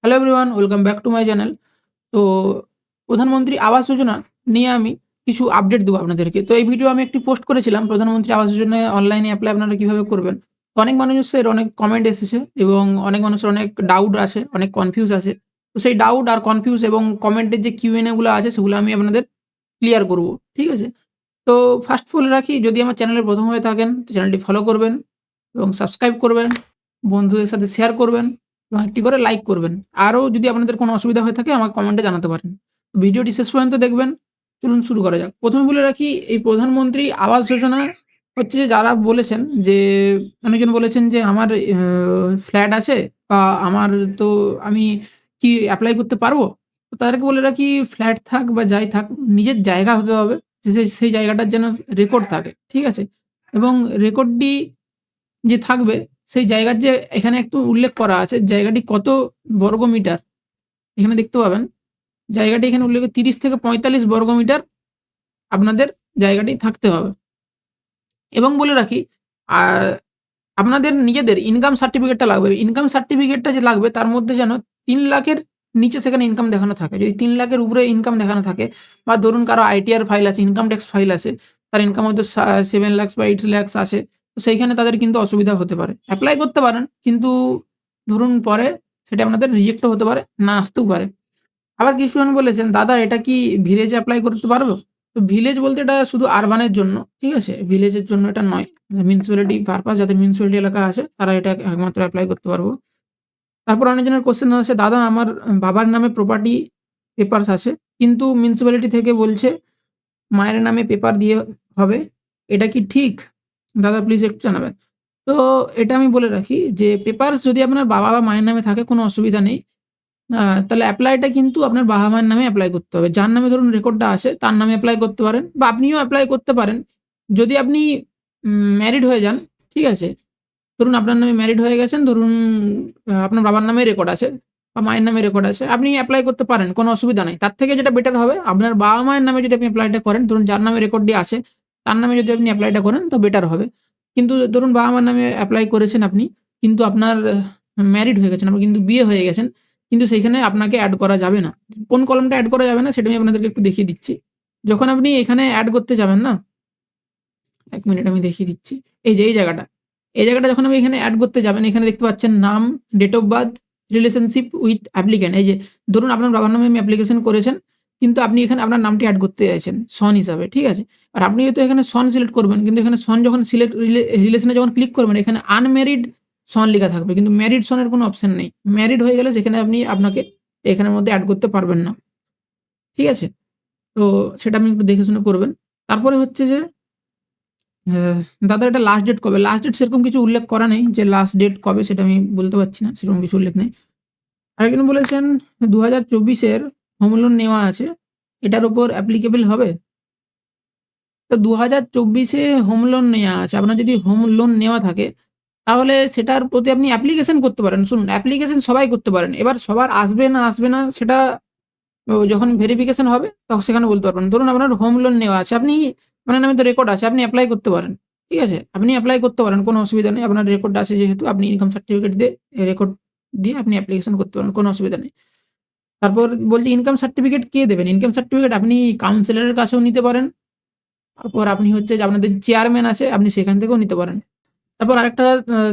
Hello everyone, welcome back to my channel. তো প্রধানমন্ত্রী আবাস যোজনা নিয়ে আমি কিছু আপডেট দেবো আপনাদেরকে। তো এই ভিডিও আমি একটি পোস্ট করেছিলাম প্রধানমন্ত্রী আবাস যোজনায় অনলাইনে অ্যাপ্লাই আপনারা কিভাবে করবেন। তো অনেক মানুষের অনেক কমেন্ট এসেছে এবং অনেক মানুষের অনেক ডাউট আছে, অনেক কনফিউজ আছে। তো সেই ডাউট আর কনফিউজ এবং কমেন্টের যে Q&A গুলো আছে সেগুলো আমি আপনাদের ক্লিয়ার করব। ঠিক আছে? তো ফার্স্ট বলে রাখি, যদি আমার চ্যানেলে প্রথম হয়ে থাকেন তো চ্যানেলটি ফলো করবেন এবং সাবস্ক্রাইব করবেন, বন্ধুদের সাথে শেয়ার করবেন এবং একটি করে লাইক করবেন। আরও যদি আপনাদের কোনো অসুবিধা হয়ে থাকে আমাকে কমেন্টে জানাতে পারেন। ভিডিওটি শেষ পর্যন্ত দেখবেন। চলুন শুরু করা যাক। ১ম এ বলে রাখি, এই প্রধানমন্ত্রী আবাস যোজনা হচ্ছে যে যারা বলেছেন যে অনেকজন বলেছেন যে আমার ফ্ল্যাট আছে বা আমার তো আমি কি এপ্লাই করতে পারবো? তো তাদেরকে বলে রাখি, ফ্ল্যাট থাক বা যাই থাক, নিজের জায়গা হতে হবে। সেই জায়গাটার যেন রেকর্ড থাকে। ঠিক আছে? এবং রেকর্ডটি যে থাকবে সেই জায়গার যে এখানে একটু উল্লেখ করা আছে জায়গাটি কত বর্গমিটার, এখানে দেখতে পাবেন জায়গাটি এখানে উল্লেখ ৩০ থেকে ৪৫ বর্গমিটার আপনাদের জায়গাটি থাকতে হবে। এবং বলে রাখি, আ আপনাদের নিজেদের ইনকাম সার্টিফিকেটটা লাগবে। ইনকাম সার্টিফিকেটটা যে লাগবে তার মধ্যে যেন ৩ লাখের নিচে সেখানে ইনকাম দেখানো থাকে। যদি ৩ লাখের উপরে ইনকাম দেখানো থাকে বা ধরুন কারো আইটিআর ফাইল আছে, ইনকাম ট্যাক্স ফাইল আছে, তার ইনকাম হয়তো 7 লাখ বা 8 লাখ আছে। তো সেইখানে তাদের কিন্তু অসুবিধা হতে পারে। এপ্লাই করতে পারেন কিন্তু ধরুন পরে সেটা আপনাদের রিজেক্টও হতে পারে, না আসতেও পারে। আবার কিছুজন বলেছেন, "দাদা এটা কি ভিলেজে এপ্লাই করতে পারবো?" তো ভিলেজ বলতে এটা শুধু আরবানের জন্য, ঠিক আছে? ভিলেজের জন্য এটা নয়। মিউনিসিপ্যালিটি পারপাস, যাদের মিউনিসিপ্যালিটি এলাকা আছে তারা এটা একমাত্র এপ্লাই করতে পারবো। তারপর অনেকজনের কোয়েশ্চেন আছে, "দাদা আমার বাবার নামে প্রপার্টি পেপারস আছে। কিন্তু মিউনিসিপ্যালিটি থেকে বলছে মায়ের নামে পেপার দিয়ে হবে। এটা কি ঠিক? দাদা প্লিজ একটু জানাবেন।" তো এটা আমি বলে রাখি যে পেপারস যদি আপনার বাবা বা মায়ের নামে থাকে কোনো অসুবিধা নেই। তাহলে এপ্লাইটা কিন্তু আপনার বাবা-মায়ের নামে এপ্লাই করতে হবে। যার নামে ধরুন রেকর্ডটা আছে তার নামে এপ্লাই করতে পারেন বা আপনিও এপ্লাই করতে পারেন। যদি আপনি ম্যারিড হয়ে যান, ঠিক আছে? ধরুন আপনার নামে ম্যারিড হয়ে গেছেন, ধরুন আপনার বাবার নামে রেকর্ড আছে বা মায়ের নামে রেকর্ড আছে। আপনি এপ্লাই করতে পারেন, কোনো অসুবিধা নাই। তার থেকে যেটা বেটার হবে, আপনার বাবা-মায়ের নামে যদি আপনি এপ্লাইটা করেন, ধরুন যার নামে রেকর্ডটি আছে তার নামে যদি আপনি এপ্লাইটা করেন তো বেটার হবে। কিন্তু ধরুন বাবা-মার নামে এপ্লাই করেছেন আপনি, কিন্তু আপনার ম্যারিড হয়ে গেছেন, আপনার কিন্তু বিয়ে হয়ে গেছেন, কিন্তু সেইখানে আপনাকে এড করা যাবে না। কোন কলামটা এড করা যাবে না সেটা আমি আপনাদেরকে একটু দেখিয়ে দিচ্ছি। যখন আপনি এখানে এড করতে যাবেন না, ১ মিনিট আমি দেখিয়ে দিচ্ছি। এই যে এই জায়গাটা। এই জায়গাটা যখন আপনি এখানে এড করতে যাবেন, এখানে দেখতে পাচ্ছেন নাম, date of birth, relationship with applicant. এই যে ধরুন আপনার বাবার নামে আপনি অ্যাপ্লিকেশন করেছেন, কিন্তু আপনি এখানে আপনার নামটি এড করতে চাইছেন সন হিসাবে, ঠিক আছে? আর আপনি হয়তো এখানে সন সিলেক্ট করবেন, কিন্তু এখানে সন যখন সিলেক্ট রিলেশন এ যখন ক্লিক করবেন এখানে আনম্যারিড সন লেখা থাকবে। কিন্তু ম্যারিড সনের কোনো অপশন নেই। ম্যারিড হয়ে গেলে সেখানে আপনি আপনাকে এখানের মধ্যে এড করতে পারবেন না। ঠিক আছে? তো সেটা আপনি একটু দেখে শুনে করবেন। তারপরে হচ্ছে যে হ্যাঁ, দাদা এটা লাস্ট ডেট কবে? লাস্ট ডেট সেরকম কিছু উল্লেখ করা নেই যে লাস্ট ডেট কবে সেটা আমি বলতে পারছি না। সেরকম কিছু উল্লেখ নেই। আরেকজন বলেছেন ২০২৪ এর হোম লোন নেওয়া আছে। এটার উপর অ্যাপ্লিকেবল হবে? তো ২০২৪ এ হোম লোন নেয়া আছে। আপনার যদি হোম লোন নেওয়া থাকে তাহলে সেটার প্রতি আপনি অ্যাপ্লিকেশন করতে পারেন। শুনুন, অ্যাপ্লিকেশন সবাই করতে পারেন। এবার সবার আসবে না আসবে না সেটা যখন ভেরিফিকেশন হবে তখন সেখানে বলতে পারবেন। ধরুন আপনার হোম লোন নেওয়া আছে। আপনি আপনার নামে তো রেকর্ড আছে। আপনি এপ্লাই করতে পারেন। ঠিক আছে? আপনি এপ্লাই করতে পারেন। কোনো অসুবিধা নেই। আপনার রেকর্ড আছে যেহেতু আপনি ইনকাম সার্টিফিকেট দিয়ে রেকর্ড দিয়ে আপনি অ্যাপ্লিকেশন করতে পারেন। কোনো অসুবিধা নেই। তারপর বলছি ইনকাম সার্টিফিকেট কে দেবেন? ইনকাম সার্টিফিকেট আপনি কাউন্সিলরের কাছেও নিতে পারেন। তারপর আপনি হচ্ছে যে আপনাদের চেয়ারম্যান আছে আপনি সেখান থেকেও নিতে পারেন। তারপর আরেকটা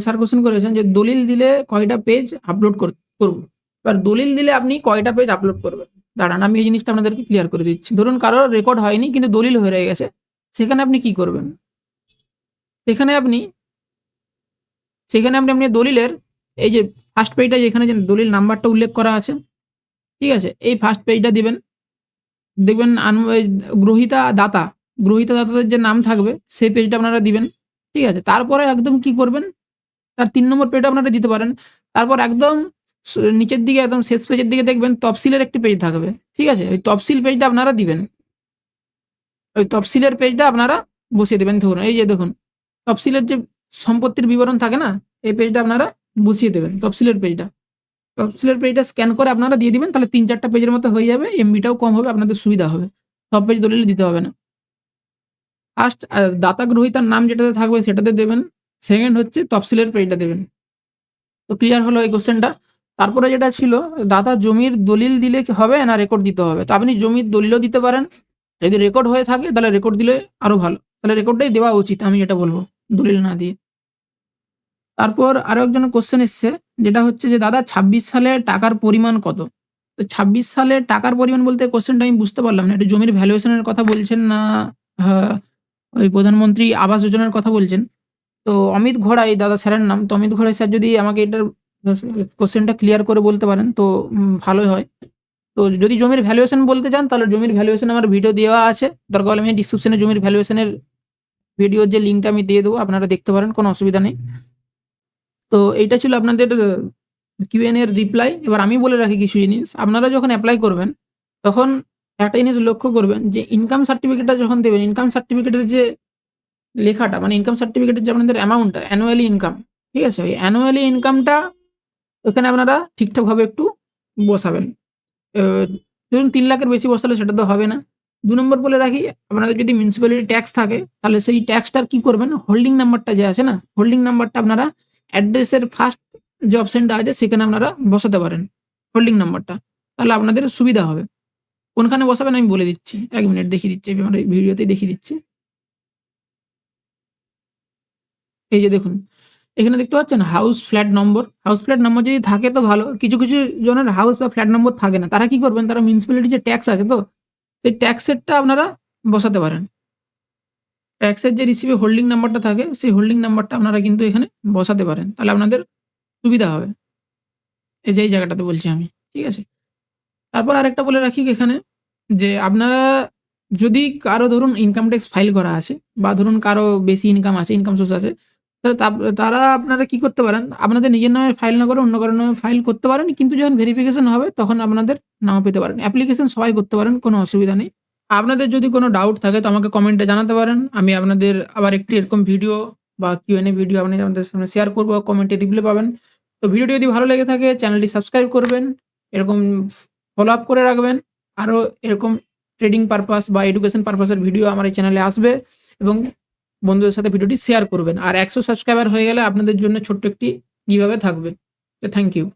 স্যার কোয়েশ্চেন করেছেন যে দলিল দিলে কয়টা পেজ আপলোড করব? এবার দলিল দিলে আপনি কয়টা পেজ আপলোড করবেন? দাঁড়ান আমি এই জিনিসটা আপনাদেরকে ক্লিয়ার করে দিচ্ছি। ধরুন কারোর রেকর্ড হয়নি কিন্তু দলিল হয়ে রয়ে গেছে। সেখানে আপনি কি করবেন? সেখানে আপনি আপনি দলিলের এই যে ফার্স্ট পেজটা যেখানে যে দলিল নাম্বারটা উল্লেখ করা আছে, ঠিক আছে? এই ফার্স্ট পেজটা দিবেন। দেখবেন ওই গ্রহীতা দাতাদের যে নাম থাকবে সেই পেজটা আপনারা দিবেন। ঠিক আছে? তারপরে একদম কি করবেন, তার ৩ নম্বর পেজটা আপনারা দিতে পারেন। তারপর একদম নিচের দিকে একদম শেষ পেজের দিকে দেখবেন তফসিলের একটি পেজ থাকবে। ঠিক আছে? ওই তফসিল পেজটা আপনারা দিবেন। ওই তফসিলের পেজটা আপনারা বসিয়ে দিবেন। ধরুন এই যে দেখুন, তফসিলের যে সম্পত্তির বিবরণ থাকে না? এই পেজটা আপনারা বসিয়ে দেবেন তফসিলের পেজটা। তফসিলের পেজটা স্ক্যান করে আপনারা দিয়ে দিবেন। তাহলে ৩-৪ টা পেজের মতো হয়ে যাবে। এমবিটাও কম হবে, আপনাদের সুবিধা হবে। সব পেজ দলিলে দিতে হবে না। ফার্স্ট দাতা গ্রহীতার নাম যেটাতে থাকবে সেটাতে দেবেন। সেকেন্ড হচ্ছে তফসিলের পেজটা দেবেন। তো ক্লিয়ার হলো এই কোয়েশ্চেনটা। তারপরে যেটা ছিল, দাদা জমির দলিল দিলে কি হবে না রেকর্ড দিতে হবে? তো আপনি জমির দলিলও দিতে পারেন, যদি রেকর্ড হয়ে থাকে তাহলে রেকর্ড দিলে আরও ভালো, তাহলে রেকর্ডটাই দেওয়া উচিত আমি যেটা বলবো, দলিল না দিয়ে। তারপর আরও একজনের কোশ্চেন এসছে, যেটা হচ্ছে যে দাদা ২৬ সালে টাকার পরিমাণ কত? তো ২৬ সালে টাকার পরিমাণ বলতে কোশ্চেনটা আমি বুঝতে পারলাম না, এটা জমির ভ্যালুয়েশনের কথা বলছেন না ওই প্রধানমন্ত্রী আবাস যোজনার কথা বলছেন? তো অমিত ঘোড়াই দাদা স্যারের নাম। তো অমিত ঘোড়াই স্যার যদি আমাকে এটার কোশ্চেনটা ক্লিয়ার করে বলতে পারেন তো ভালোই হয়। তো যদি জমির ভ্যালুয়েশন বলতে চান তাহলে জমির ভ্যালুয়েশন আমার ভিডিও দেওয়া আছে, দরকার হলে আমি ডিসক্রিপশনে জমির ভ্যালুয়েশনের ভিডিওর যে লিঙ্কটা আমি দিয়ে দেবো, আপনারা দেখতে পারেন, কোনো অসুবিধা নেই। তো এইটা ছিল আপনাদের কিউএন এর রিপ্লাই। এবার আমি বলে রাখি কিছু জিনিস, আপনারা যখন অ্যাপ্লাই করবেন তখন একটা জিনিস লক্ষ্য করবেন যে ইনকাম সার্টিফিকেটটা যখন দেবেন, ইনকাম সার্টিফিকেটের যে লেখাটা মানে ইনকাম সার্টিফিকেটের যে আপনাদের অ্যামাউন্টটা অ্যানুয়ালি ইনকাম, ঠিক আছে? ওই অ্যানুয়ালি ইনকামটা ওখানে আপনারা ঠিকঠাকভাবে একটু বসাবেন। ধরুন ৩ লাখের বেশি বসালে সেটা তো হবে না। ২ নম্বর বলে রাখি, আপনাদের যদি মিউনিসিপ্যালিটি ট্যাক্স থাকে তাহলে সেই ট্যাক্সটার কি করবেন, হোল্ডিং নাম্বারটা যে আছে না, হোল্ডিং নাম্বারটা আপনারা অ্যাড্রেসের ফার্স্ট যে অপশনটা আছে সেখানে আপনারা বসাতে পারেন হোল্ডিং নাম্বারটা। তাহলে আপনাদের সুবিধা হবে। কোনখানে বসাবেন আমি বলে দিচ্ছি। ১ মিনিট দেখিয়ে দিচ্ছি, আমি আমার এই ভিডিওতেই দেখিয়ে দিচ্ছি। এই যে দেখুন, এখানে দেখতে পাচ্ছেন হাউস ফ্ল্যাট নম্বর। হাউস ফ্ল্যাট নম্বর যদি থাকে তো ভালো। কিছু, কিছু জনের হাউস বা ফ্ল্যাট নম্বর থাকে না। তারা কি করবেন, তারা মিউনিসিপ্যালিটি যে ট্যাক্স আছে তো, সেই ট্যাক্সেরটা আপনারা বসাতে পারেন। ট্যাক্সের যে রিসিভে হোল্ডিং নাম্বারটা থাকে সেই হোল্ডিং নাম্বারটা আপনারা কিন্তু এখানে বসাতে পারেন। তাহলে আপনাদের সুবিধা হবে। এই যে এই জায়গাটাতে বলছি আমি। ঠিক আছে? তারপর আরেকটা বলে রাখি এখানে যে আপনারা যদি কারো ধরুন ইনকাম ট্যাক্স ফাইল করা আছে বা ধরুন কারো বেশি ইনকাম আছে, ইনকাম সোর্স আছে, তো তারা আপনারা কি করতে পারেন, আপনাদের নিজের নামে ফাইল না করে অন্য কারো নামে ফাইল করতে পারেন। কিন্তু যখন ভেরিফিকেশন হবে তখন আপনাদের নামও পেতে পারেন। অ্যাপ্লিকেশন সবাই করতে পারেন, কোনো অসুবিধা নেই। আপনাদের যদি কোনো ডাউট থাকে তো আমাকে কমেন্টে জানাতে পারেন। আমি আপনাদের আবার একটি এরকম ভিডিও বা কিউএনএ ভিডিও আমি আপনাদের সামনে শেয়ার করব, কমেন্টে রিপ্লাই পাবেন। তো ভিডিওটি যদি ভালো লেগে থাকে চ্যানেলটি সাবস্ক্রাইব করবেন, এরকম ফলো আপ করে রাখবেন। আরও এরকম ট্রেডিং পারপাস বা এডুকেশন পারপাসের ভিডিও আমার এই চ্যানেলে আসবে এবং বন্ধুদের সাথে ভিডিওটি শেয়ার করবেন। আর ১০০ সাবস্ক্রাইবার হয়ে গেলে আপনাদের জন্য ছোট্ট একটি গিভঅ্যাওয়ে থাকবে। তো থ্যাংক ইউ।